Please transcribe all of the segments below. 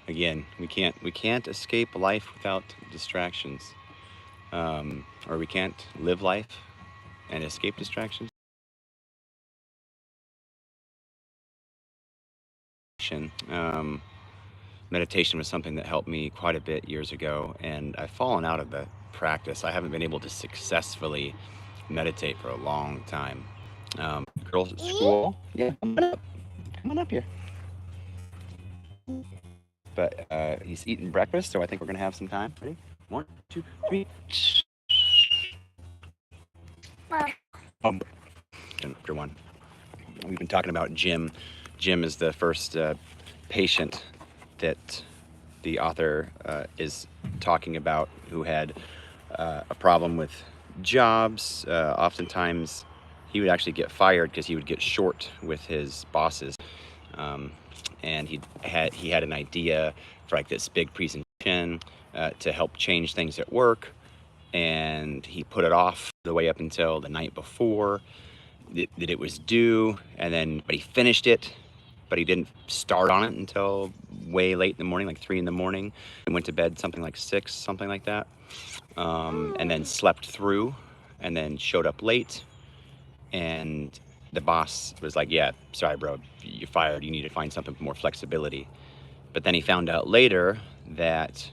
again, we can't escape life without distractions, or we can't live life and escape distractions. Um, Meditation was something that helped me quite a bit years ago, and I've fallen out of the practice. I haven't been able to successfully meditate for a long time. Girls at school, yeah, come on up here. But he's eating breakfast, so I think we're gonna have some time. Ready? 1, 2, 3. Chapter 1. We've been talking about Jim. Jim is the first patient that the author is talking about, who had a problem with jobs. Oftentimes, he would actually get fired because he would get short with his bosses. And he had an idea for like this big presentation to help change things at work, and he put it off the way up until the night before that it was due, but he finished it, but he didn't start on it until way late in the morning, like 3 in the morning, and went to bed something like 6, something like that, and then slept through, and then showed up late, and the boss was like, yeah, sorry bro, you're fired, you need to find something with more flexibility. But then he found out later that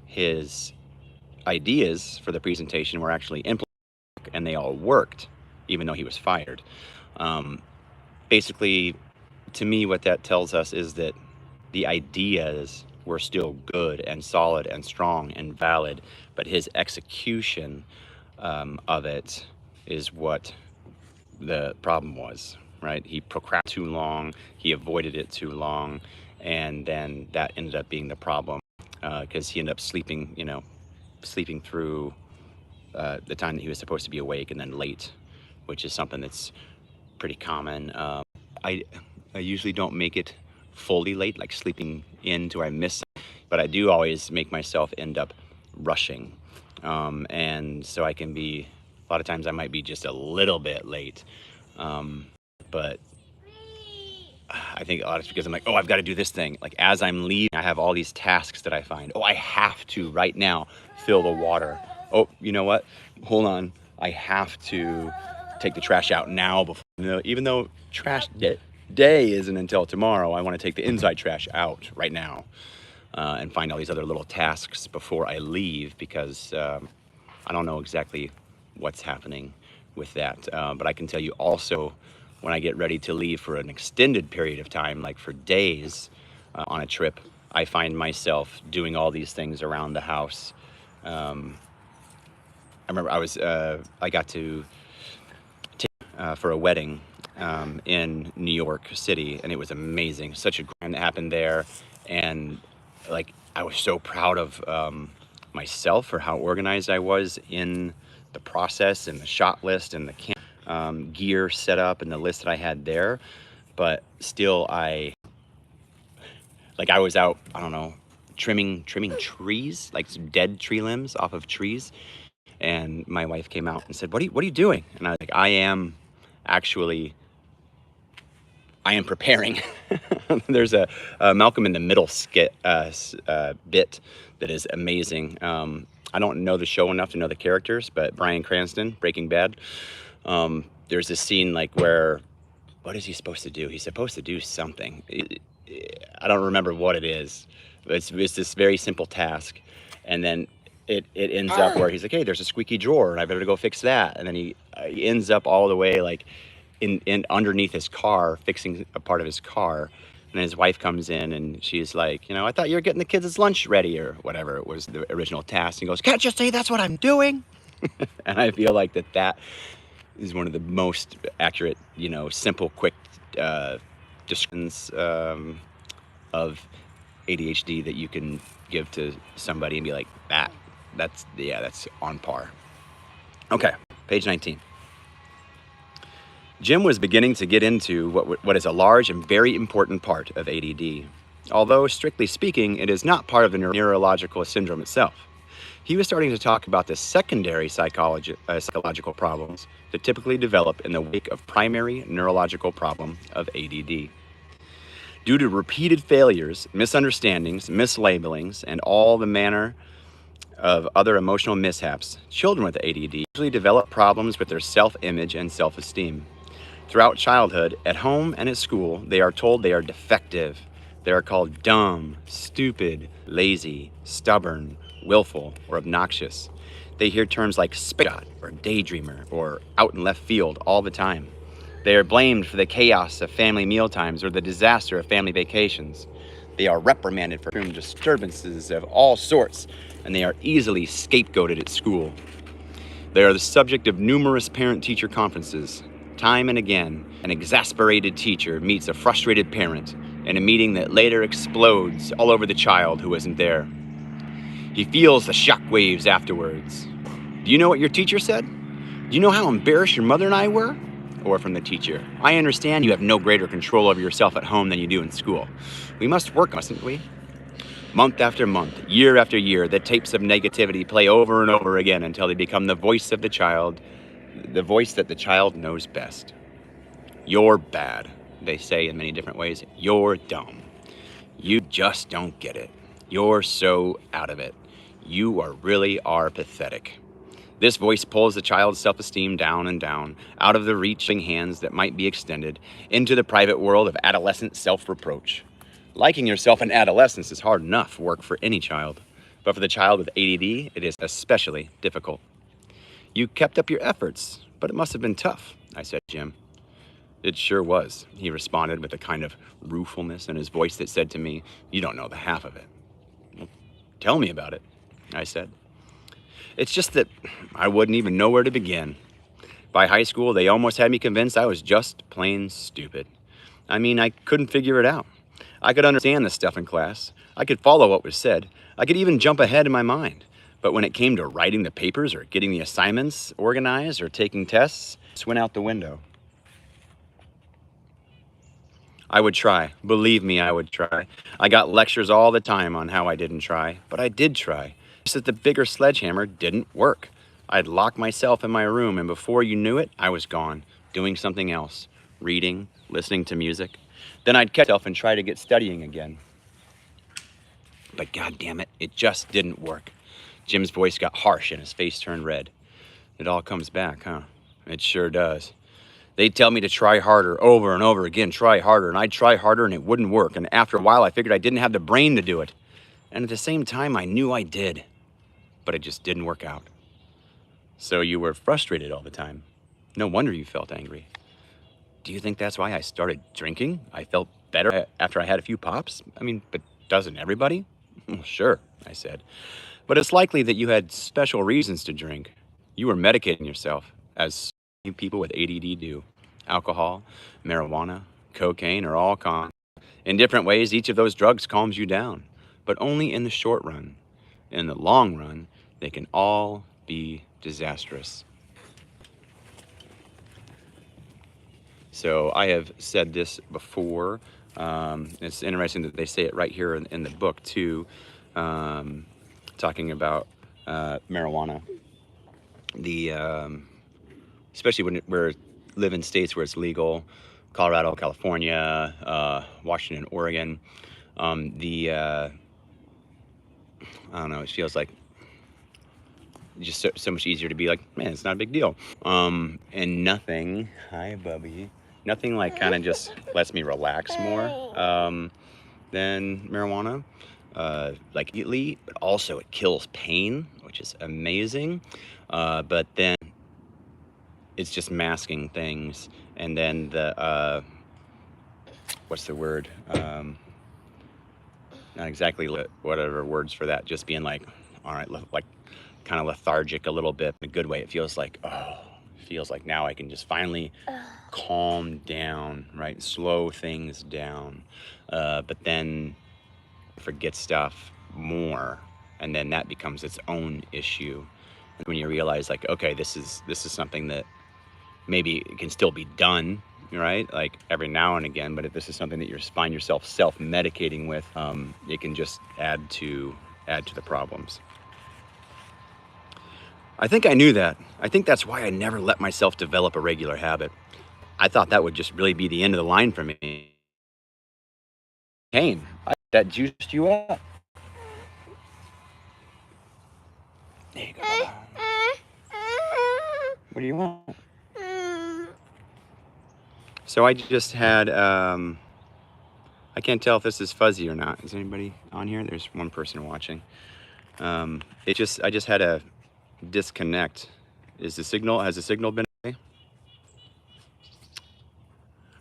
his ideas for the presentation were actually implemented, and they all worked, even though he was fired. Basically, to me, what that tells us is that the ideas were still good and solid and strong and valid, but his execution of it is what the problem was, right? He procrastinated too long, he avoided it too long, and then that ended up being the problem, because he ended up sleeping through the time that he was supposed to be awake, and then late, which is something that's pretty common. I usually don't make it fully late, like sleeping in to I miss, but I do always make myself end up rushing. And so I can be, a lot of times I might be just a little bit late. But I think a lot of it's because I'm like, oh, I've got to do this thing. Like as I'm leaving, I have all these tasks that I find. Oh, I have to right now fill the water. Oh, you know what? Hold on. I have to take the trash out now before, even though trash day isn't until tomorrow, I want to take the inside trash out right now, and find all these other little tasks before I leave, because I don't know exactly what's happening with that. But I can tell you also, when I get ready to leave for an extended period of time, like for days on a trip, I find myself doing all these things around the house. I remember I got to take for a wedding in New York City, and it was amazing. Such a grand that happened there, and like I was so proud of myself for how organized I was in the process and the shot list and the gear set up and the list that I had there. But still, I was out, I don't know, trimming trees, like some dead tree limbs off of trees. And my wife came out and said, what are you doing? And I was like, I am preparing. There's a Malcolm in the Middle skit bit that is amazing. I don't know the show enough to know the characters, but Bryan Cranston, Breaking Bad, there's this scene like where, what is he supposed to do? He's supposed to do something. I don't remember what it is. It's this very simple task, and then it ends up where he's like, hey, there's a squeaky drawer, and I better go fix that. And then he ends up all the way like in underneath his car, fixing a part of his car. And his wife comes in and she's like, I thought you were getting the kids' lunch ready, or whatever it was, the original task. And he goes, can't you see that's what I'm doing? And I feel like that is one of the most accurate, simple, quick descriptions of ADHD that you can give to somebody and be like, that's on par. Okay, page 19. Jim was beginning to get into what is a large and very important part of ADD. Although, strictly speaking, it is not part of the neurological syndrome itself. He was starting to talk about the secondary psychological problems that typically develop in the wake of primary neurological problem of ADD. Due to repeated failures, misunderstandings, mislabelings, and all the manner of other emotional mishaps, children with ADD usually develop problems with their self-image and self-esteem. Throughout childhood, at home and at school, they are told they are defective. They are called dumb, stupid, lazy, stubborn, willful, or obnoxious. They hear terms like spit or daydreamer or out in left field all the time. They are blamed for the chaos of family mealtimes or the disaster of family vacations. They are reprimanded for room disturbances of all sorts, and they are easily scapegoated at school. They are the subject of numerous parent-teacher conferences. Time and again, an exasperated teacher meets a frustrated parent in a meeting that later explodes all over the child who isn't there. He feels the shock waves afterwards. Do you know what your teacher said? Do you know how embarrassed your mother and I were? Or from the teacher, I understand you have no greater control over yourself at home than you do in school. We must work, mustn't we? Month after month, year after year, the tapes of negativity play over and over again until they become the voice of the child, the voice that the child knows best. You're bad, they say in many different ways. You're dumb. You just don't get it. You're so out of it. You really are pathetic. This voice pulls the child's self-esteem down and down, out of the reaching hands that might be extended, into the private world of adolescent self-reproach. Liking yourself in adolescence is hard enough work for any child, but for the child with ADD, it is especially difficult. You kept up your efforts, but it must have been tough, I said, Jim. It sure was, he responded with a kind of ruefulness in his voice that said to me, you don't know the half of it. Well, tell me about it, I said. It's just that I wouldn't even know where to begin. By high school, they almost had me convinced I was just plain stupid. I mean, I couldn't figure it out. I could understand the stuff in class. I could follow what was said. I could even jump ahead in my mind. But when it came to writing the papers or getting the assignments organized or taking tests, it went out the window. I would try. Believe me, I would try. I got lectures all the time on how I didn't try, but I did try. Just that the bigger sledgehammer didn't work. I'd lock myself in my room, and before you knew it, I was gone, doing something else, reading, listening to music. Then I'd catch myself and try to get studying again. But God damn it, it just didn't work. Jim's voice got harsh and his face turned red. It all comes back, huh? It sure does. They'd tell me to try harder over and over again, try harder, and I'd try harder and it wouldn't work. And after a while, I figured I didn't have the brain to do it. And at the same time, I knew I did, but it just didn't work out. So you were frustrated all the time. No wonder you felt angry. Do you think that's why I started drinking? I felt better after I had a few pops? I mean, but doesn't everybody? Well, sure, I said. But it's likely that you had special reasons to drink. You were medicating yourself, as so many people with ADD do. Alcohol, marijuana, cocaine are all cons. In different ways, each of those drugs calms you down, but only in the short run. In the long run, they can all be disastrous. So I have said this before. It's interesting that they say it right here in the book too, talking about marijuana. Especially when we live in states where it's legal, Colorado, California, Washington, Oregon. I don't know, it feels like just so much easier to be like, man, it's not a big deal. And nothing, hi Bubby, nothing like kind of just lets me relax more than marijuana. Like immediately, but also it kills pain, which is amazing. But then it's just masking things. And then the, what's the word? Not exactly whatever words for that, just being like, all right, like kind of lethargic a little bit in a good way. It feels like, now I can just finally calm down, right? Slow things down. But then forget stuff more, and then that becomes its own issue. And when you realize like, okay, this is something that maybe it can still be done, right? Like every now and again, but if this is something that you find yourself self-medicating with, it can just add to the problems. I think I knew that. I think that's why I never let myself develop a regular habit. I thought that would just really be the end of the line for me. Kane, that juiced you up. There you go. What do you want? So I just had, I can't tell if this is fuzzy or not. Is anybody on here? There's one person watching. I just had a disconnect. Has the signal been okay?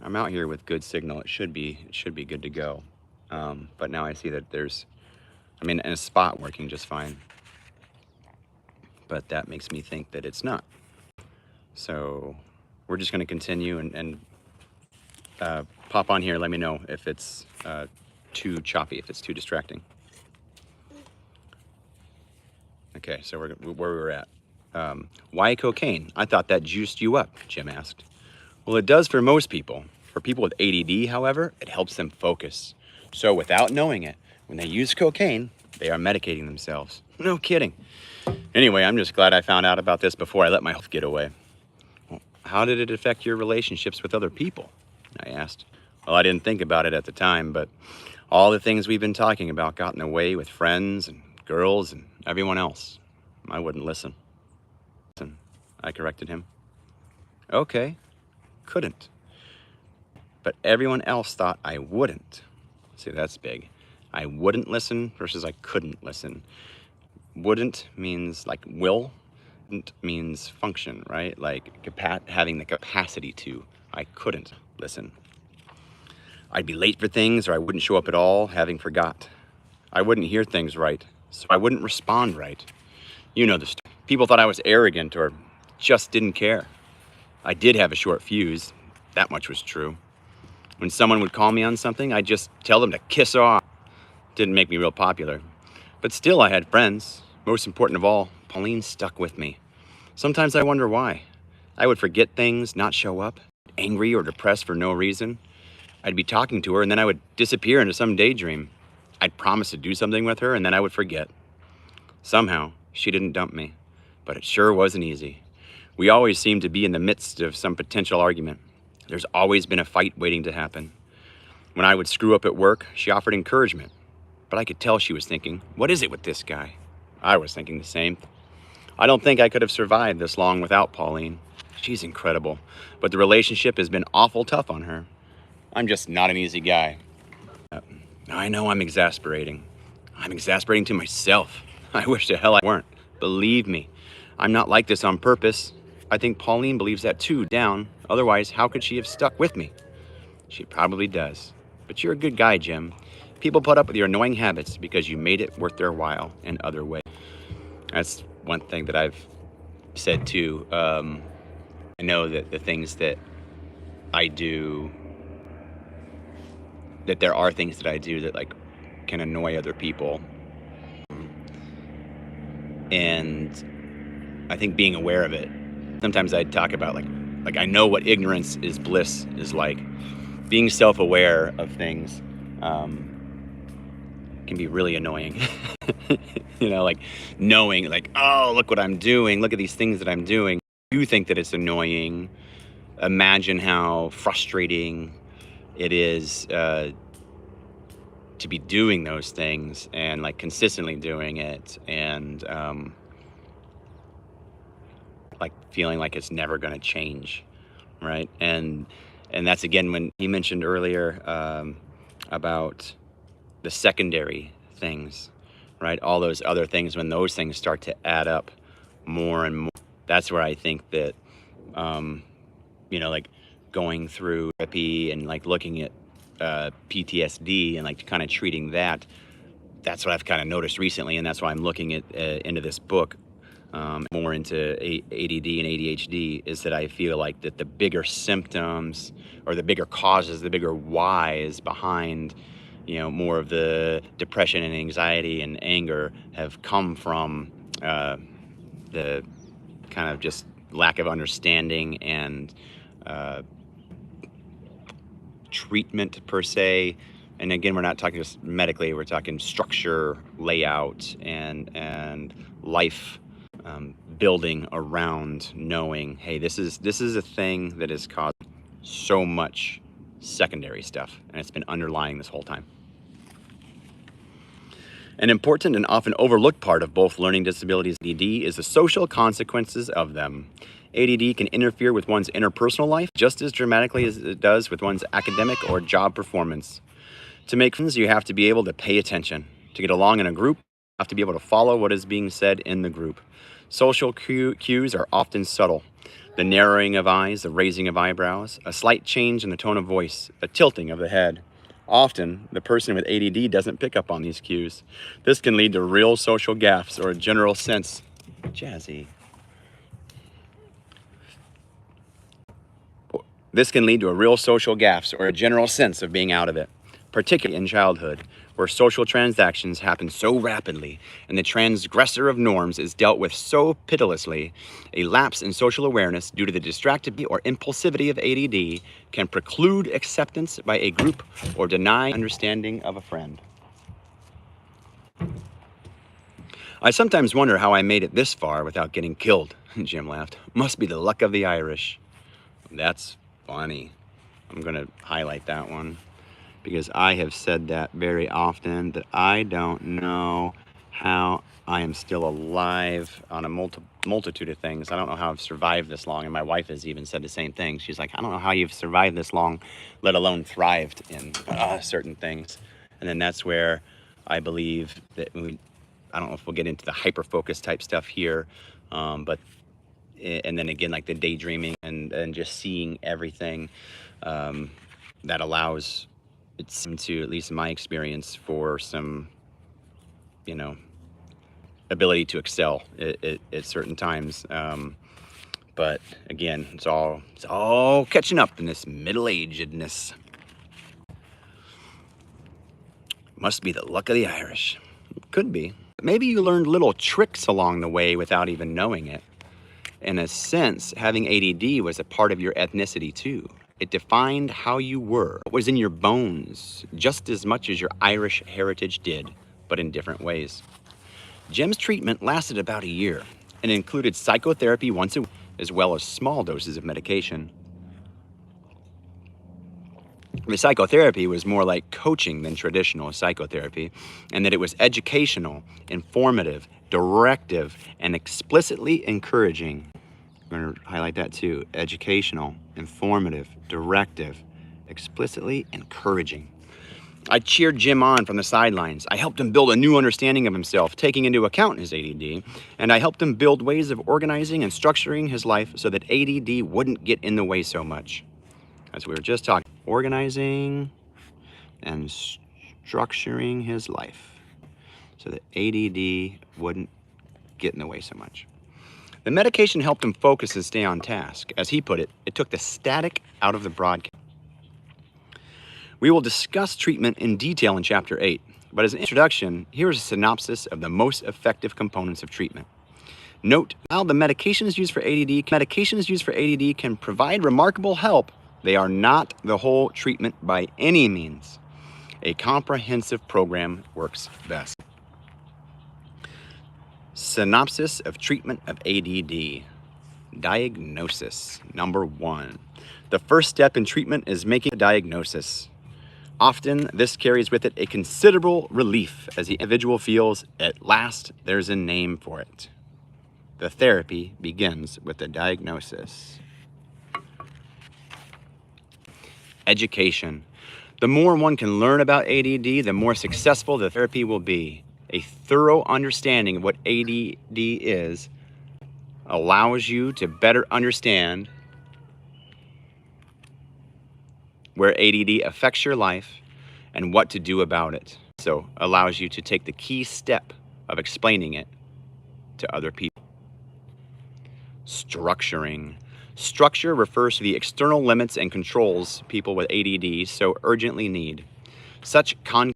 I'm out here with good signal. It should be good to go. But now I see that I'm in a spot working just fine. But that makes me think that it's not. So we're just going to continue and pop on here. Let me know if it's too choppy, if it's too distracting. Okay, so where we were at. Why cocaine? I thought that juiced you up, Jim asked. Well, it does for most people. For people with ADD, however, it helps them focus. So without knowing it, when they use cocaine, they are medicating themselves. No kidding. Anyway, I'm just glad I found out about this before I let my health get away. Well, how did it affect your relationships with other people? I asked. Well, I didn't think about it at the time, but all the things we've been talking about got in the way with friends and girls and everyone else. I wouldn't listen. I corrected him. Okay, couldn't. But everyone else thought I wouldn't. See, that's big. I wouldn't listen versus I couldn't listen. Wouldn't means like will, means function, right? Like having the capacity to. I couldn't listen. I'd be late for things, or I wouldn't show up at all, having forgot. I wouldn't hear things right, so I wouldn't respond right. You know the story. People thought I was arrogant or just didn't care. I did have a short fuse. That much was true. When someone would call me on something, I'd just tell them to kiss off. Didn't make me real popular. But still, I had friends. Most important of all, Pauline stuck with me. Sometimes I wonder why. I would forget things, not show up, angry or depressed for no reason. I'd be talking to her and then I would disappear into some daydream. I'd promise to do something with her and then I would forget. Somehow, she didn't dump me, but it sure wasn't easy. We always seemed to be in the midst of some potential argument. There's always been a fight waiting to happen. When I would screw up at work, she offered encouragement, but I could tell she was thinking, what is it with this guy? I was thinking the same. I don't think I could have survived this long without Pauline. She's incredible, but the relationship has been awful tough on her. I'm just not an easy guy. I know I'm exasperating. I'm exasperating to myself. I wish to hell I weren't. Believe me, I'm not like this on purpose. I think Pauline believes that too, down. Otherwise, how could she have stuck with me? She probably does. But you're a good guy, Jim. People put up with your annoying habits because you made it worth their while in other ways. That's one thing that I've said too. I know that the things that I do, that there are things that I do that like can annoy other people. And I think being aware of it, sometimes I talk about like I know what ignorance is bliss is like. Being self-aware of things can be really annoying. You know, like knowing like, oh, look what I'm doing. Look at these things that I'm doing. You think that it's annoying. Imagine how frustrating it is to be doing those things and like consistently doing it and like feeling like it's never going to change, right? And that's again when he mentioned earlier about the secondary things, right? All those other things, when those things start to add up more and more, that's where I think that you know, like going through therapy and like looking at PTSD and like kind of treating that, that's what I've kind of noticed recently, and that's why I'm looking at into this book more into ADD and ADHD, is that I feel like that the bigger symptoms or the bigger causes, the bigger whys behind, you know, more of the depression and anxiety and anger have come from the kind of just lack of understanding and treatment per se. And again, we're not talking just medically, we're talking structure, layout, and life building around knowing, hey, this is a thing that has caused so much secondary stuff, and it's been underlying this whole time. An important and often overlooked part of both learning disabilities and ADD is the social consequences of them. ADD can interfere with one's interpersonal life just as dramatically as it does with one's academic or job performance. To make friends, you have to be able to pay attention. To get along in a group, you have to be able to follow what is being said in the group. Social cues are often subtle. The narrowing of eyes, the raising of eyebrows, a slight change in the tone of voice, a tilting of the head. Often, the person with ADD doesn't pick up on these cues. This can lead to real social gaffes or a general sense, Jazzy. This can lead to a real social gaffes or a general sense of being out of it, particularly in childhood, where social transactions happen so rapidly and the transgressor of norms is dealt with so pitilessly. A lapse in social awareness due to the distractibility or impulsivity of ADD can preclude acceptance by a group or deny understanding of a friend. I sometimes wonder how I made it this far without getting killed, Jim laughed. Must be the luck of the Irish. That's funny. I'm going to highlight that one, because I have said that very often, that I don't know how I am still alive on a multitude of things. I don't know how I've survived this long, and my wife has even said the same thing. She's like, I don't know how you've survived this long, let alone thrived in certain things. And then that's where I believe that I don't know if we'll get into the hyper-focus type stuff here, but and then again, like the daydreaming and just seeing everything that allows it seemed to, at least in my experience, for some, you know, ability to excel at certain times. But again, it's all catching up in this middle-agedness. Must be the luck of the Irish. Could be. Maybe you learned little tricks along the way without even knowing it. In a sense, having ADD was a part of your ethnicity too. It defined how you were. It was in your bones, just as much as your Irish heritage did, but in different ways. Jim's treatment lasted about a year and included psychotherapy once a week, as well as small doses of medication. The psychotherapy was more like coaching than traditional psychotherapy, and that it was educational, informative, directive, and explicitly encouraging. I'm going to highlight that too. Educational, informative, directive, explicitly encouraging. I cheered Jim on from the sidelines. I helped him build a new understanding of himself, taking into account his ADD, and I helped him build ways of organizing and structuring his life so that ADD wouldn't get in the way so much. As we were just talking, organizing and structuring his life so that ADD wouldn't get in the way so much. The medication helped him focus and stay on task. As he put it, it took the static out of the broadcast. We will discuss treatment in detail in Chapter 8, but as an introduction, here is a synopsis of the most effective components of treatment. Note, while the medications used for ADD can provide remarkable help, they are not the whole treatment by any means. A comprehensive program works best. Synopsis of treatment of ADD. Diagnosis. Number 1. The first step in treatment is making a diagnosis. Often, this carries with it a considerable relief as the individual feels, at last, there's a name for it. The therapy begins with the diagnosis. Education. The more one can learn about ADD, the more successful the therapy will be. A thorough understanding of what ADD is allows you to better understand where ADD affects your life and what to do about it. So allows you to take the key step of explaining it to other people. Structuring. Structure refers to the external limits and controls people with ADD so urgently need. Such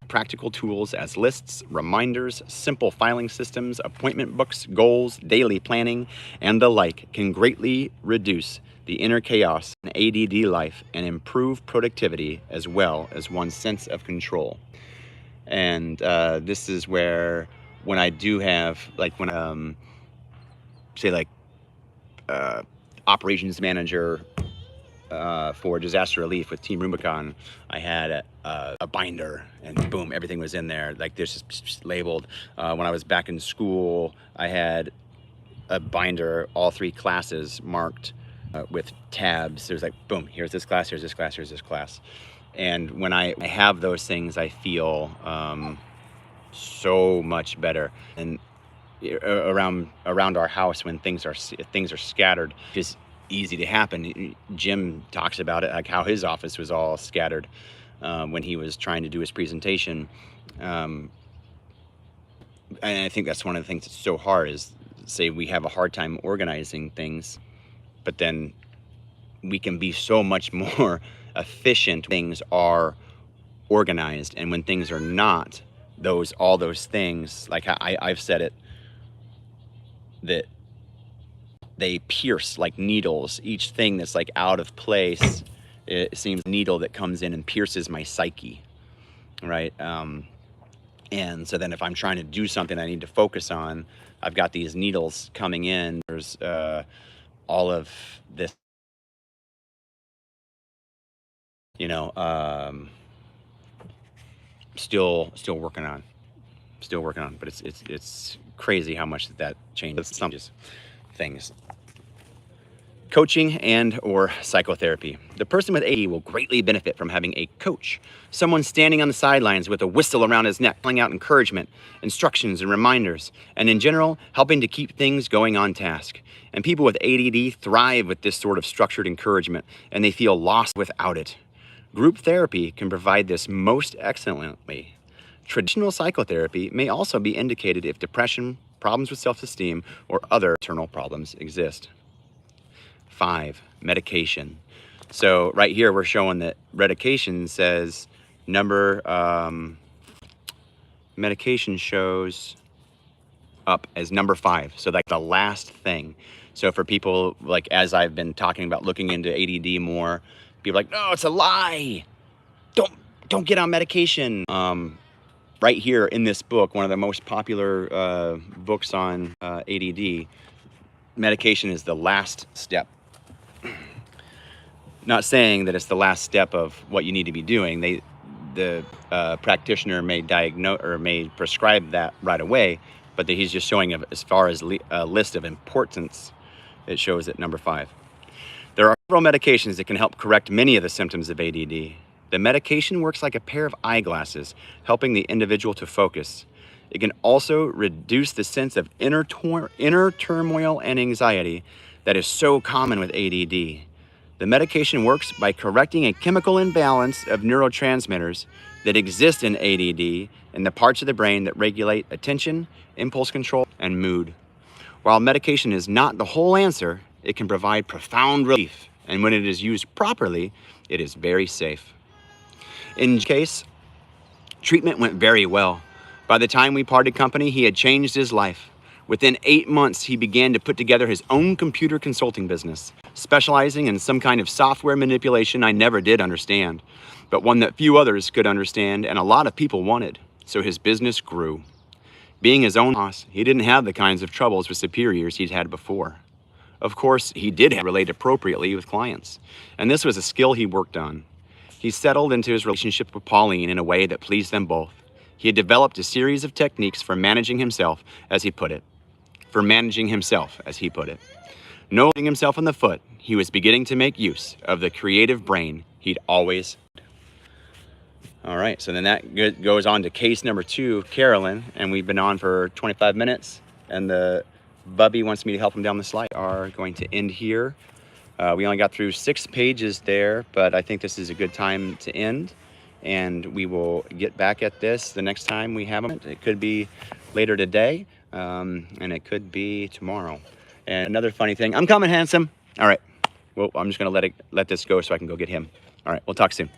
practical tools as lists, reminders, simple filing systems, appointment books, goals, daily planning, and the like can greatly reduce the inner chaos in ADD life and improve productivity as well as one's sense of control. And this is where, when I do have, like when, say like operations manager for disaster relief with Team Rubicon, I had a binder, and boom, everything was in there. Like this just labeled. When I was back in school, I had a binder, all 3 classes marked with tabs. There's like, boom, here's this class, here's this class, here's this class. And when I have those things, I feel so much better. And around our house, when things are scattered, it's easy to happen. Jim talks about it, like how his office was all scattered when he was trying to do his presentation. And I think that's one of the things that's so hard is, say we have a hard time organizing things, but then we can be so much more efficient when things are organized. And when things are not, all those things, like I've said it, that they pierce like needles. Each thing that's like out of place, it seems a needle that comes in and pierces my psyche, right? And so then if I'm trying to do something I need to focus on, I've got these needles coming in. There's all of this, you know, still working on, but it's crazy how much that changes some things. Coaching and or psychotherapy. The person with AD will greatly benefit from having a coach, someone standing on the sidelines with a whistle around his neck, calling out encouragement, instructions, and reminders, and in general, helping to keep things going on task. And people with ADD thrive with this sort of structured encouragement, and they feel lost without it. Group therapy can provide this most excellently. Traditional psychotherapy may also be indicated if depression, problems with self-esteem, or other internal problems exist. 5, medication. So right here we're showing that medication says medication shows up as number 5. So like the last thing. So for people, like as I've been talking about looking into ADD more, people are like, no, it's a lie. Don't get on medication. Right here in this book, one of the most popular books on ADD, medication is the last step. Not saying that it's the last step of what you need to be doing. The practitioner may diagnose or may prescribe that right away, but he's just showing as far as a list of importance, it shows at number 5. There are several medications that can help correct many of the symptoms of ADD. The medication works like a pair of eyeglasses, helping the individual to focus. It can also reduce the sense of inner turmoil and anxiety that is so common with ADD. The medication works by correcting a chemical imbalance of neurotransmitters that exist in ADD in the parts of the brain that regulate attention, impulse control, and mood. While medication is not the whole answer, it can provide profound relief, and when it is used properly, it is very safe. In his case, treatment went very well. By the time we parted company, he had changed his life. Within 8 months, he began to put together his own computer consulting business, specializing in some kind of software manipulation I never did understand, but one that few others could understand and a lot of people wanted, so his business grew. Being his own boss, he didn't have the kinds of troubles with superiors he'd had before. Of course, he did relate appropriately with clients, and this was a skill he worked on. He settled into his relationship with Pauline in a way that pleased them both. He had developed a series of techniques for managing himself, as he put it. Knowing himself in the foot, he was beginning to make use of the creative brain he'd always had. All right, so then that goes on to case number 2, Carolyn, and we've been on for 25 minutes, and the Bubby wants me to help him down the slide. We are going to end here. We only got through 6 pages there, but I think this is a good time to end, and we will get back at this the next time we have them. It could be later today, and it could be tomorrow. And another funny thing, I'm coming, handsome. All right, well, I'm just gonna let this go so I can go get him. All right, we'll talk soon.